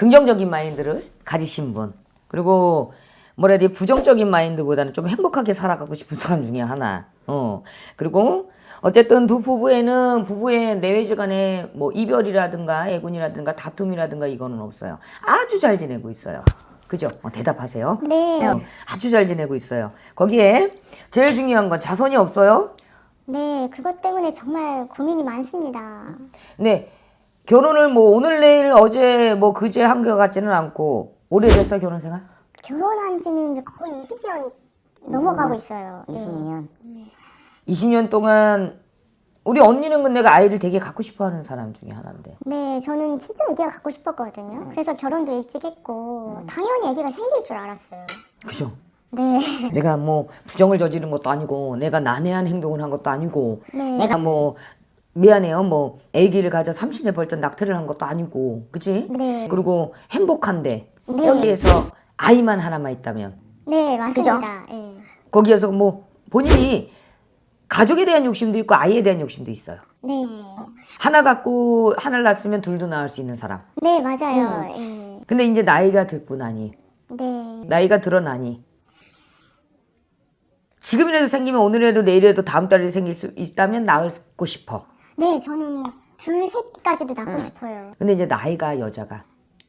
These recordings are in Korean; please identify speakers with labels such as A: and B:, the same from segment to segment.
A: 긍정적인 마인드를 가지신 분, 그리고 뭐라 해야 돼, 부정적인 마인드보다는 좀 행복하게 살아가고 싶은 사람 중에 하나. 그리고 어쨌든 두 부부에는 부부의 내외지간에 뭐 이별이라든가 애군이라든가 다툼이라든가 이거는 없어요. 아주 잘 지내고 있어요. 그죠? 대답하세요.
B: 네.
A: 아주 잘 지내고 있어요. 거기에 제일 중요한 건 자손이 없어요.
B: 네, 그것 때문에 정말 고민이 많습니다.
A: 네, 결혼을 뭐 오늘 내일 어제 뭐 그제 한 것 같지는 않고 오래됐어 결혼 생활?
B: 결혼한 지는 이제 거의 20년 넘어가고 있어요.
C: 20년.
A: 20년 동안 우리 언니는 근데 내가 아이를 되게 갖고 싶어하는 사람 중에 하나인데.
B: 네, 저는 진짜 아기가 갖고 싶었거든요. 그래서 결혼도 일찍 했고 당연히 아기가 생길 줄 알았어요.
A: 그죠?
B: 네.
A: 내가 뭐 부정을 저지른 것도 아니고 내가 난해한 행동을 한 것도 아니고
B: 네.
A: 내가 뭐 미안해요 뭐 아기를 가져 30년 벌써 낙태를 한 것도 아니고 그치?
B: 네.
A: 그리고 행복한데
B: 네.
A: 여기에서 아이만 하나만 있다면
B: 네, 맞습니다. 네.
A: 거기에서 뭐 본인이 가족에 대한 욕심도 있고 아이에 대한 욕심도 있어요.
B: 네.
A: 하나 갖고 하나를 낳았으면 둘도 낳을 수 있는 사람.
B: 네, 맞아요. 네.
A: 근데 이제 나이가 듣고 나니
B: 네.
A: 나이가 드러나니 지금이라도 생기면 오늘이라도 내일이라도 다음 달에 생길 수 있다면 낳고 싶어.
B: 네, 저는 둘, 셋까지도 낳고 싶어요.
A: 근데 이제 나이가 여자가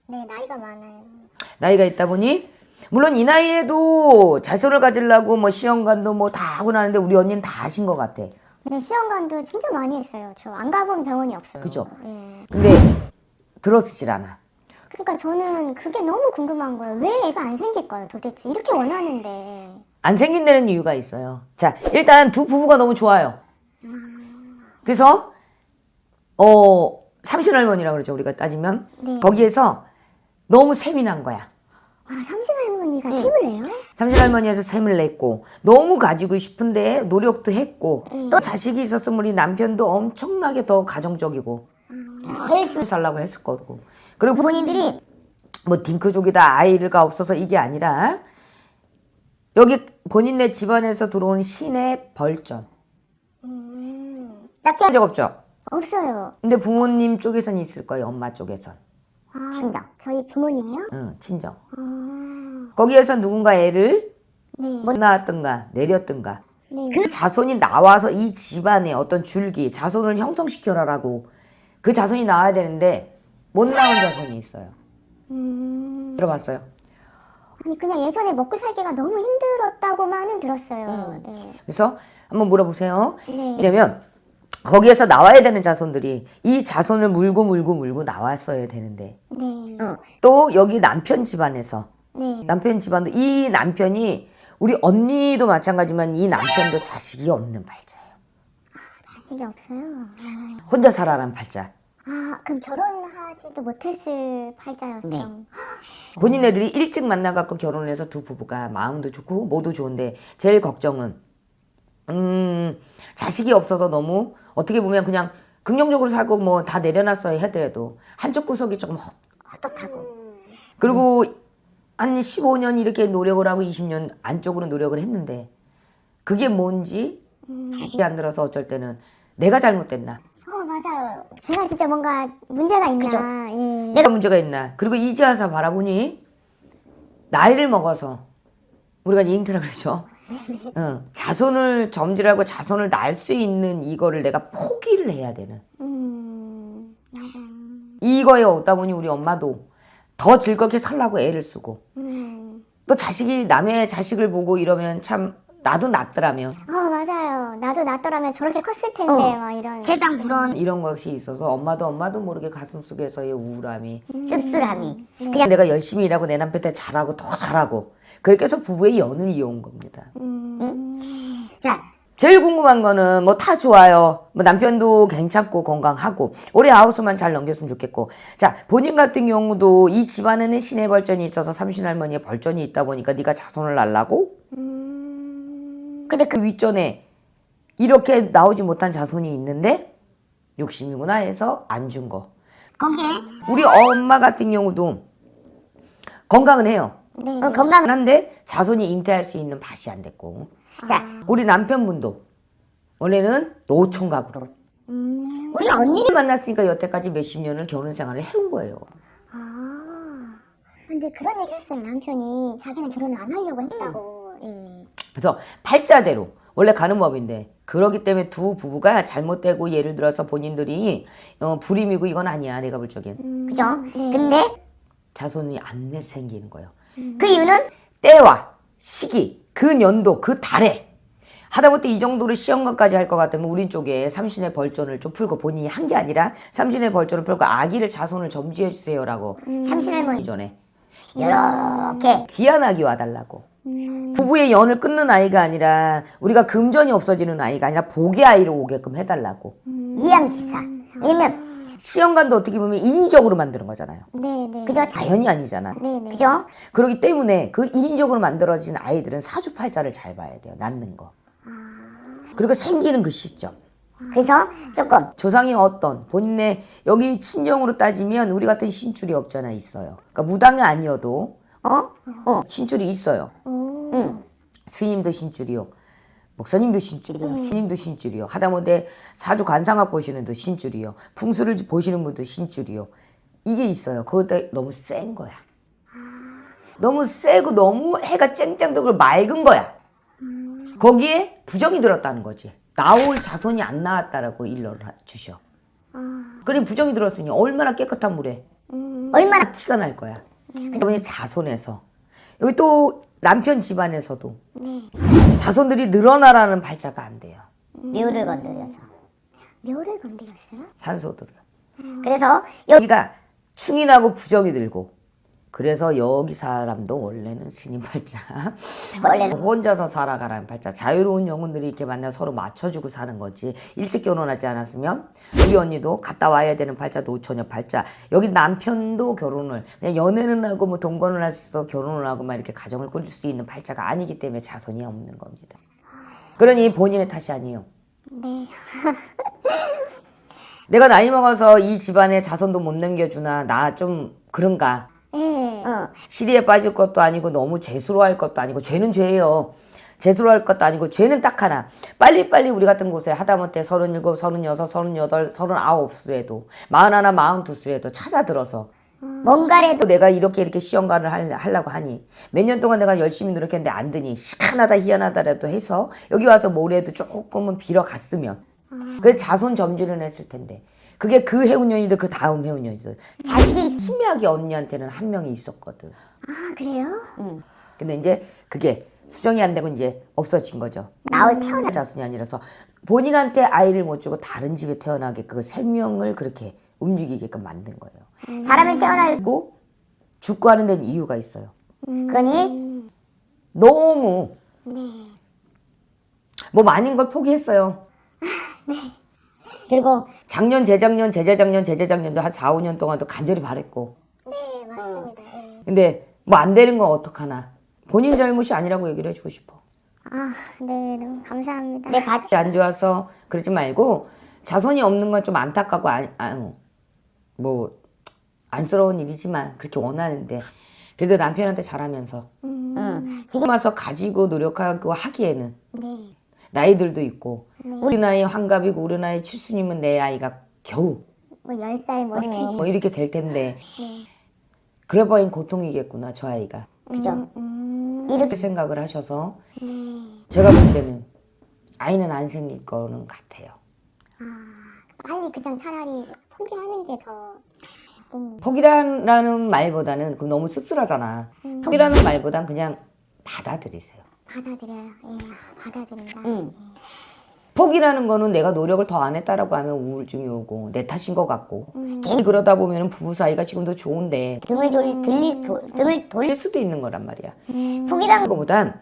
B: 네, 나이가 많아요.
A: 나이가 있다 보니 물론 이 나이에도 자손을 가지려고 뭐 시험관도 뭐 다 하고 나는데 우리 언니는 다 하신 것 같아.
B: 네, 시험관도 진짜 많이 했어요. 저 안 가본 병원이 없어요.
A: 그죠?
B: 네.
A: 근데 들어쓰질 않아.
B: 그러니까 저는 그게 너무 궁금한 거예요. 왜 애가 안 생길까요, 도대체? 이렇게 원하는데.
A: 안 생긴다는 이유가 있어요. 자, 일단 두 부부가 너무 좋아요. 그래서 삼신할머니라고 그러죠. 우리가 따지면.
B: 네.
A: 거기에서 너무 셈이 거야.
B: 아, 삼신할머니가 셈을 내요?
A: 삼신할머니에서 셈을 냈고 너무 가지고 싶은데 노력도 했고 또 자식이 있었으면 우리 남편도 엄청나게 더 가정적이고 훨씬 살라고 했을 거고 그리고 본인들이 뭐 딩크족이다 아이가 없어서 이게 아니라 여기 본인네 집안에서 들어온 신의 벌전 낙태한 적 없죠?
B: 없어요.
A: 근데 부모님 쪽에선 있을 거예요. 엄마 쪽에선.
B: 아,
C: 친정.
B: 저희 부모님이요?
A: 응, 친정. 거기에서 누군가 애를
B: 네.
A: 못 낳았던가 내렸던가
B: 네.
A: 그 자손이 나와서 이 집안의 어떤 줄기 자손을 형성시켜라라고 그 자손이 나와야 되는데 못 나온 자손이 있어요. 들어봤어요?
B: 아니, 그냥 예전에 먹고 살기가 너무 힘들었다고만은 들었어요. 네.
A: 그래서 한번 물어보세요.
B: 네.
A: 왜냐면 거기에서 나와야 되는 자손들이 이 자손을 물고 나왔어야 되는데
B: 네.
A: 또 여기 남편 집안에서
B: 네.
A: 남편 집안도 이 남편이 우리 언니도 마찬가지지만 이 남편도 자식이 없는 팔자예요.
B: 자식이 없어요.
A: 혼자 살아라는 팔자.
B: 아, 그럼 결혼하지도 못했을 팔자였어요.
C: 네.
A: 본인네들이 일찍 만나갖고 결혼을 해서 두 부부가 마음도 좋고 뭐도 좋은데 제일 걱정은 자식이 없어서 너무 어떻게 보면 그냥 긍정적으로 살고 뭐 다 내려놨어야 하더라도 한쪽 구석이 조금 헛헛하고 그리고 한 15년 이렇게 노력을 하고 20년 안쪽으로 노력을 했는데 그게 뭔지 자식이 안 들어서 어쩔 때는 내가 잘못됐나
B: 맞아요. 제가 진짜 뭔가 문제가 있나.
A: 그죠?
B: 예.
A: 내가 문제가 있나 그리고 이제 와서 바라보니 나이를 먹어서 우리가 잉크라 그러죠. 자손을 점질하고 자손을 낳을 수 있는 이거를 내가 포기를 해야 되는
B: 맞아요.
A: 이거에 얻다 보니 우리 엄마도 더 즐겁게 살라고 애를 쓰고 또 자식이 남의 자식을 보고 이러면 참 나도 낳더라면
B: 맞아요. 나도 낳더라면 저렇게 컸을 텐데, 막 이런.
C: 세상 불안,
A: 이런 것이 있어서 엄마도 모르게 가슴속에서의 우울함이
C: 씁쓸함이.
A: 그냥 내가 열심히 일하고 내 남편한테 잘하고 더 잘하고 그렇게 해서 부부의 연을 이어온 겁니다.
C: 자,
A: 제일 궁금한 거는 뭐 다 좋아요. 뭐 남편도 괜찮고 건강하고 올해 아우스만 잘 넘겼으면 좋겠고 자 본인 같은 경우도 이 집안에는 신의 벌전이 있어서 삼신할머니의 벌전이 있다 보니까 네가 자손을 낳으려고 근데 그 윗전에 이렇게 나오지 못한 자손이 있는데 욕심이구나 해서 안 준 거.
C: 거기에
A: 우리 엄마 같은 경우도 건강은 해요.
B: 네.
A: 건강은 한데 자손이 잉태할 수 있는 밭이 안 됐고 자 우리 남편분도 원래는 노총각으로
C: 우리 언니를
A: 만났으니까 여태까지 몇십 년을 결혼 생활을 해온 거예요.
B: 근데 그런 얘기를 했어요. 남편이 자기는 결혼을 안 하려고 했다고. 예.
A: 그래서 팔자대로 원래 가는 법인데 그러기 때문에 두 부부가 잘못되고 예를 들어서 본인들이 불임이고 이건 아니야 내가 볼 적엔
C: 그죠?
B: 네.
C: 근데
A: 자손이 안 생기는 거예요.
C: 그 이유는
A: 때와 시기 그 연도 그 달에 하다못해 이 정도로 시험관까지 할 것 같으면 우린 쪽에 삼신의 벌전을 좀 풀고 본인이 한 게 아니라 삼신의 벌전을 풀고 아기를 자손을 점지해 주세요라고
C: 삼신할머니
A: 이전에
C: 이렇게
A: 귀한 아기 와달라고 부부의 연을 끊는 아이가 아니라 우리가 금전이 없어지는 아이가 아니라 복의 아이로 오게끔 해달라고.
C: 이양지사. 왜냐면
A: 시험관도 어떻게 보면 인위적으로 만드는 거잖아요.
B: 네네.
C: 그죠?
A: 자연이 아니잖아.
B: 네네.
C: 그죠?
A: 그렇기 때문에 그 인위적으로 만들어진 아이들은 사주팔자를 잘 봐야 돼요. 낳는 거. 그리고 생기는 그 시점.
C: 그래서 조금
A: 조상이 어떤 본인의 여기 친정으로 따지면 우리 같은 신줄이 없잖아 있어요. 그러니까 무당이 아니어도 신줄이 있어요. 스님도 신줄이요. 목사님도 신줄이요. 스님도 신줄이요. 하다못해 사주 관상학 보시는 분 신줄이요. 풍수를 보시는 분도 신줄이요. 이게 있어요. 그것도 너무 센 거야. 너무 세고 너무 해가 쨍쨍 뜨고 맑은 거야. 거기에 부정이 들었다는 거지. 나올 자손이 안 나왔다라고 일러를 주셔. 그럼 부정이 들었으니 얼마나 깨끗한 물에
C: 얼마나
A: 티가 날 거야. 그러면 자손에서 여기 또 남편 집안에서도 자손들이 늘어나라는 팔자가 안 돼요.
C: 묘를 건드려서.
B: 묘를 건드렸어요?
A: 산소들을.
C: 그래서
A: 여기가 충이 나고 부정이 들고 그래서 여기 사람도 원래는 스님 팔자
C: 원래는
A: 혼자서 살아가라는 팔자 자유로운 영혼들이 이렇게 만나 서로 맞춰주고 사는 거지. 일찍 결혼하지 않았으면 우리 언니도 갔다 와야 되는 팔자 노처녀 팔자. 여기 남편도 결혼을 그냥 연애는 하고 뭐 동거는 할 수 있어 결혼을 하고 막 이렇게 가정을 꾸릴 수 있는 팔자가 아니기 때문에 자손이 없는 겁니다. 그러니 본인의 탓이 아니에요.
B: 네.
A: 내가 나이 먹어서 이 집안에 자손도 못 남겨주나 나 좀 그런가.
B: 네.
A: 시리에 빠질 것도 아니고 너무 재수로할 것도 아니고 죄는 죄예요. 재수로할 것도 아니고 죄는 딱 하나. 빨리빨리 우리 같은 곳에 하다못해 37, 36, 38, 39수에도 41, 42수에도 찾아들어서
C: 뭔가라도
A: 내가 이렇게 시험관을 하려고 하니 몇 년 동안 내가 열심히 노력했는데 안 되니 희한하다 희한하다라도 해서 여기 와서 뭐래도 조금은 빌어갔으면 그래 자손 점지를 했을 텐데 그게 그 해운년이든 그 다음 해운년이든 자식이 희미하게 언니한테는 한 명이 있었거든.
B: 아, 그래요?
A: 근데 이제 그게 수정이 안 되고 이제 없어진 거죠.
C: 나올 태어나
A: 자손이 아니라서 본인한테 아이를 못 주고 다른 집에 태어나게 그 생명을 그렇게 움직이게끔 만든 거예요.
C: 사람이 태어날
A: 그리고 죽고 하는 데는 이유가 있어요.
C: 그러니
A: 너무
B: 네.
A: 뭐 많은 걸 포기했어요.
C: 그리고
A: 작년, 재작년, 재재작년도 한 4, 5년 동안도 간절히 바랬고.
B: 네, 맞습니다. 네.
A: 근데 뭐 안 되는 건 어떡하나. 본인 잘못이 아니라고 얘기를 해주고 싶어.
B: 아, 네, 너무 감사합니다.
C: 내 같이
A: 안 좋아서 그러지 말고 자손이 없는 건 좀 안타깝고 뭐 안쓰러운 일이지만 그렇게 원하는데 그래도 남편한테 잘하면서 지금 와서 가지고 노력하고 하기에는
B: 네.
A: 나이들도 있고 우리 나이 환갑이고 우리 나이 칠순이면 내 아이가 겨우
B: 뭐 10살 뭐 이렇게.
A: 뭐 이렇게 될 텐데 그래 봐인 고통이겠구나 저 아이가.
C: 그죠?
A: 이렇게 생각을 하셔서 제가 볼 때는 아이는 안 생길 거는 같아요.
B: 빨리 그냥 차라리 포기하는 게 더.
A: 포기라는 말보다는 그럼 너무 씁쓸하잖아. 포기라는 말보단 그냥 받아들이세요.
B: 받아들여요. 예, 받아들인다.
A: 포기라는 거는 내가 노력을 더 안 했다라고 하면 우울증이 오고 내 탓인 것 같고 괜히 그러다 보면 부부 사이가 지금도 좋은데
C: 등을
A: 돌릴 수도 있는 거란 말이야.
C: 포기란
A: 그거보단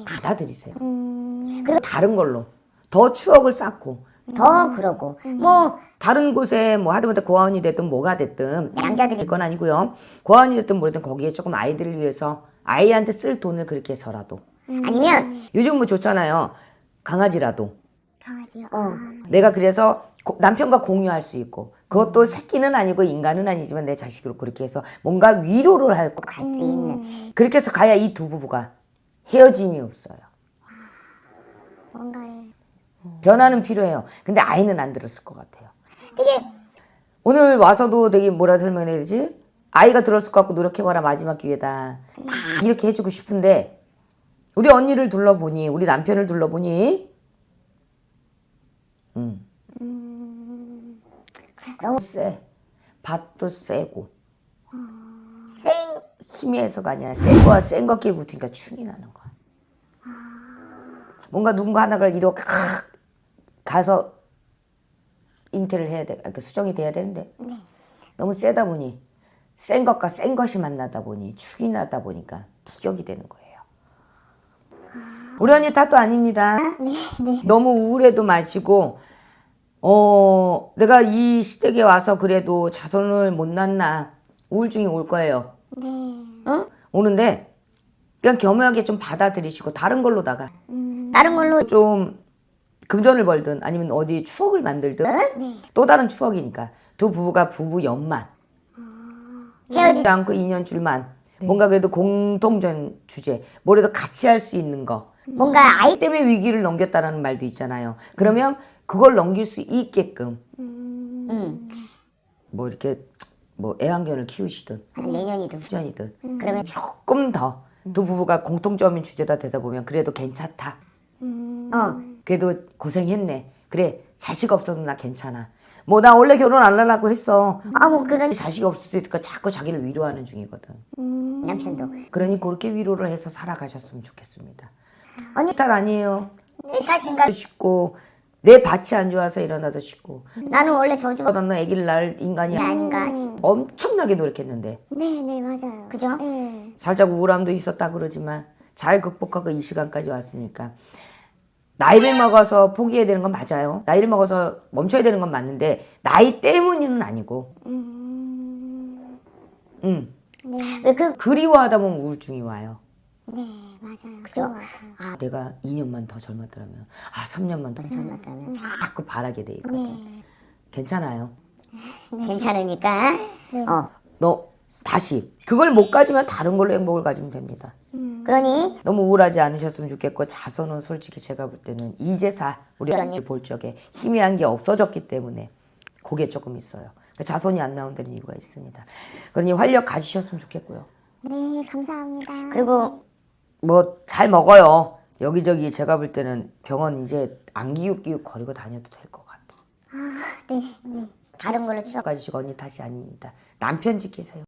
A: 받아들이세요. 그리고 다른 걸로 더 추억을 쌓고
C: 더 그러고 뭐
A: 다른 곳에 뭐 하다못해 고아원이 됐든 뭐가 됐든
C: 양자들이
A: 건 아니고요. 고아원이 됐든 뭐든 거기에 조금 아이들을 위해서 아이한테 쓸 돈을 그렇게 해서라도
C: 아니면
A: 요즘 뭐 좋잖아요. 강아지라도
B: 강아지요.
A: 내가 그래서 남편과 공유할 수 있고 그것도 새끼는 아니고 인간은 아니지만 내 자식으로 그렇게 해서 뭔가 위로를 할
C: 갈 수 있는
A: 그렇게 해서 가야 이 두 부부가 헤어짐이 없어요.
B: 뭔가를.
A: 변화는 필요해요. 근데 아이는 안 들었을 것 같아요.
C: 그게
A: 오늘 와서도 되게 뭐라 설명해야 되지? 아이가 들었을 것 같고 노력해봐라 마지막 기회다. 막 이렇게 해주고 싶은데 우리 언니를 둘러보니 우리 남편을 둘러보니 너무 세. 밭도 세고
C: 쌩
A: 희미해서가 아니라 센 거와 센 것끼리 붙으니까 충이 나는 거야. 뭔가 누군가 하나를 이렇게 가서 잉태를 해야 돼. 그러니까 수정이 돼야 되는데 너무 세다 보니 센 것과 센 것이 만나다 보니 축이 나다 보니까 티격이 되는 거예요. 우리 언니 탓도 아닙니다. 너무 우울해도 마시고 내가 이 시댁에 와서 그래도 자손을 못 낳나 우울증이 올 거예요.
B: 네.
A: 오는데 그냥 겸허하게 좀 받아들이시고 다른 걸로다가
C: 다른 걸로
A: 좀 금전을 벌든 아니면 어디 추억을 만들든 또 다른 추억이니까 두 부부가 부부 연만 헤어지지 않고 2년 줄만 뭔가 그래도 공통된 주제 뭐라도 같이 할 수 있는 거
C: 뭔가 아이
A: 아이 때문에 위기를 넘겼다라는 말도 있잖아요. 그러면 그걸 넘길 수 있게끔 뭐 이렇게 뭐 애완견을 키우시든
C: 한 내년이든
A: 후전이든
C: 그러면
A: 조금 더 두 부부가 공통점인 주제다 되다 보면 그래도 괜찮다. 그래도 고생했네. 그래 자식 없어도 나 괜찮아. 뭐 나 원래 결혼 안 하려고 했어.
C: 뭐 그런
A: 자식 없을 때니까 자꾸 자기를 위로하는 중이거든.
C: 남편도
A: 그러니 그렇게 위로를 해서 살아가셨으면 좋겠습니다.
C: 언니
A: 딸 아니에요.
C: 내 탓인가
A: 싶고 내 밭이 안 좋아서 일어나도 싶고
C: 나는 원래 저주가
A: 너 아기를 낳을 인간이
C: 아닌가
A: 엄청나게 노력했는데
B: 네, 네, 맞아요.
C: 그죠?
B: 네.
A: 살짝 우울함도 있었다 그러지만 잘 극복하고 이 시간까지 왔으니까 나이를 먹어서 포기해야 되는 건 맞아요. 나이를 먹어서 멈춰야 되는 건 맞는데 나이 때문은 아니고
C: 왜 그
A: 그리워하다 보면 우울증이 와요.
B: 네, 맞아요.
C: 그죠?
B: 그런 것 같아요.
A: 내가 2년만 더 젊었더라면 3년만 더
C: 젊었다면
A: 자꾸 바라게 돼 있거든. 괜찮아요.
C: 괜찮으니까
A: 너 다시 그걸 못 가지면 다른 걸로 행복을 가지면 됩니다.
C: 그러니
A: 너무 우울하지 않으셨으면 좋겠고 자손은 솔직히 제가 볼 때는 이제사 우리 언니 볼 적에 희미한 게 없어졌기 때문에 그게 조금 있어요. 그러니까 자손이 안 나온다는 이유가 있습니다. 그러니 활력 가지셨으면 좋겠고요.
B: 네, 감사합니다.
C: 그리고
A: 뭐 잘 먹어요. 여기저기 제가 볼 때는 병원 이제 안 기웃기웃 거리고 다녀도 될 것 같아.
B: 네, 네.
C: 다른 걸로 추억
A: 가지시고 언니 탓이 아닙니다. 남편 지키세요.